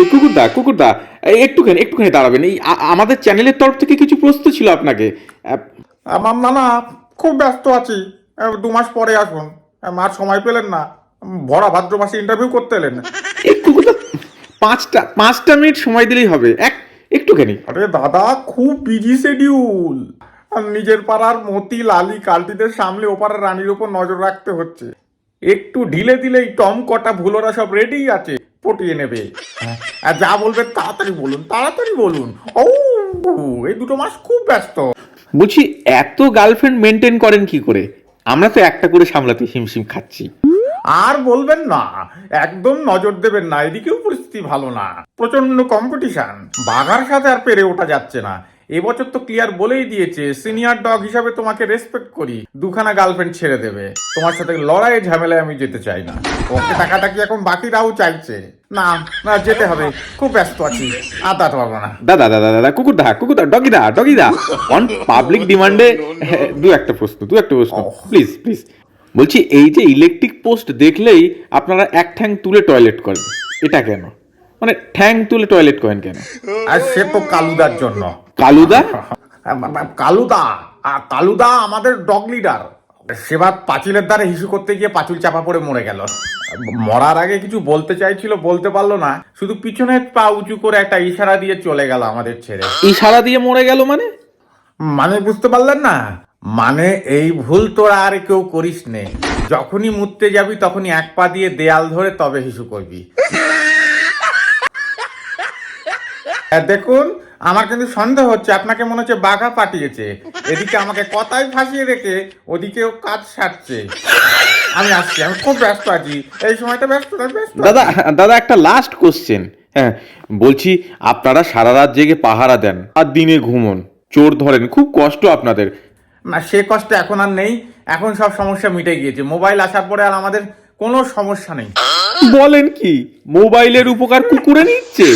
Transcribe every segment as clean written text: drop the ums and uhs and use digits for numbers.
এই কুকুরদা, একটুখানি একটুখানি দাঁড়াবেন। এই আমাদের চ্যানেলের তরফ থেকে কিছু প্রশ্ন ছিল আপনাকে। আমার না না, খুব ব্যস্ত আছি। 2 মাস পরে আসুন। আর সময় পেলেন না, ভরা ভাদ্র মাসে ইন্টারভিউ করতে এলেন। এই কুকুরদা, 5টা মিনিট সময় দিলেই হবে, একটুখানি। আরে দাদা, খুব বিজি শিডিউল। নিজের পাড়ার মতি লালি কালটিদের সামলে ওপাড়ার রানীর উপর নজর রাখতে হচ্ছে। একটু ঢিলে দিলেই টম কটা ভুলোরা সব রেডি আছে, পটিয়ে নেবে। আর যা বলবেন তাড়াতাড়ি বলুন, তাড়াতাড়ি বলুন। ও, এই 2 মাস খুব ব্যস্ত। বলছি, এত গার্লফ্রেন্ড মেনটেন করেন কি করে? আমরা তো একটা করে সামলাতে হিমশিম খাচ্ছি। আর বলবেন না, একদম নজর দেবেন না, এদিকেও পরিস্থিতি ভালো না, প্রচন্ড কম্পিটিশন। বাঘার সাথে আর পেরে ওঠা যাচ্ছে না। এবছর তো ক্লিয়ার বলেই দিয়েছে, সিনিয়র ডগ হিসাবে তোমাকে রেসপেক্ট করি, 2খানা গার্লফ্রেন্ড ছেড়ে দেবে। তোমার সাথে লড়াই ঝামেলায় আমি যেতে চাই না। ওকে টাকাটাকি এখন বাকিরাও চাইছে। না না, যেতে হবে, খুব ব্যস্ত আছি, আর দাঁড়াতে পারবো না। দাদা, কুকুরদা, ডগিদা, অন পাবলিক ডিমান্ডে দু একটা প্রশ্ন, প্লিজ প্লিজ। বলছি, এই যে ইলেকট্রিক পোস্ট দেখলেই আপনারা এক ঠ্যাং তুলে টয়লেট করেন, এটা কেন? মানে ঠ্যাং তুলে টয়লেট করেন কেন? আর সে তো কালুদার জন্য। কালুদা? কালুদা, কালুদা আমাদের ডগ লিডার। সেবার পাঁচিলের দ্বারে হিসু করতে গিয়ে পাঁচিল চাপা পড়ে মরে গেল। মরার আগে কিছু বলতে চাইছিল, বলতে পারলো না, শুধু পিছনের পা উঁচু করে একটা ইশারা দিয়ে চলে গেল আমাদের ছেড়ে। ইশারা দিয়ে মরে গেল মানে? মানে বুঝতে পারলেন না? মানে এই ভুল তোরা আর কেউ করিস নে। যখনই মুততে যাবি তখনই এক পা দিয়ে দেয়াল ধরে তবে হিসু করবি। দেখুন, আমার কিন্তু সন্দেহ হচ্ছে আপনাকে মনে হচ্ছে বাঘা পাঠিয়েছে। এদিকে আমাকে কথায় ফাঁসিয়ে রেখে ওদিকেও কাজ সারছে। আমি আসছি, আমি খুব ব্যস্ত আছি, এই সময়টা ব্যস্ত দাদা, একটা লাস্ট কোশ্চেন। হ্যাঁ, বলছি, আপনারা সারা রাত জেগে পাহারা দেন আর দিনে ঘুমন, চোর ধরেন, খুব কষ্ট আপনাদের। না, সে কষ্ট এখন আর নেই। এখন সব সমস্যা মিটে গিয়েছে, মোবাইল আসার পরে আর আমাদের কোনো সমস্যা নেই। বলেন কি, মোবাইলের উপকার কুকুরে নিচ্ছে?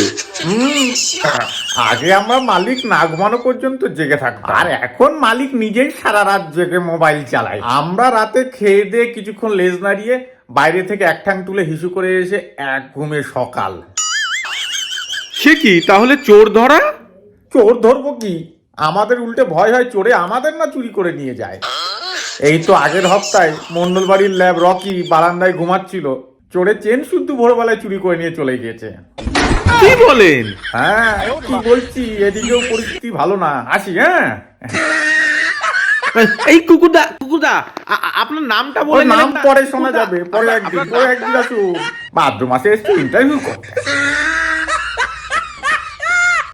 আগে আমরা মালিক না ঘুমানো পর্যন্ত জেগে থাকতাম, আর এখন মালিক নিজেই সারা রাত জেগে মোবাইল চালায়। আমরা রাতে খেয়ে দিয়ে কিছুক্ষণ লেজ নাড়িয়ে বাইরে থেকে এক ঠ্যাং তুলে হিসু করে এসে এক ঘুমে সকাল। সে কি, তাহলে চোর ধরা? চোর ধরবো কি, আমাদের উল্টে ভয় হয় চোরে আমাদের না চুরি করে নিয়ে যায়। এই তো আগের হপ্তায় মন্ডল বাড়ির ল্যাব রকি বারান্দায় ঘুমাচ্ছিল, চোরে চেন শুদ্ধ ভোরবেলায় চুরি করে নিয়ে চলে গিয়েছে। কি বলেন? হ্যাঁ, কি বলছি, এদিকেও পরিস্থিতি ভালো না। আসি, হ্যাঁ। এই কুকুরদা, আপনার নামটা বলে। নাম পরে শোনা যাবে, পরে একদিন আসুন। ভাদ্র মাসে এসছি ইন্টারভিউ করতে।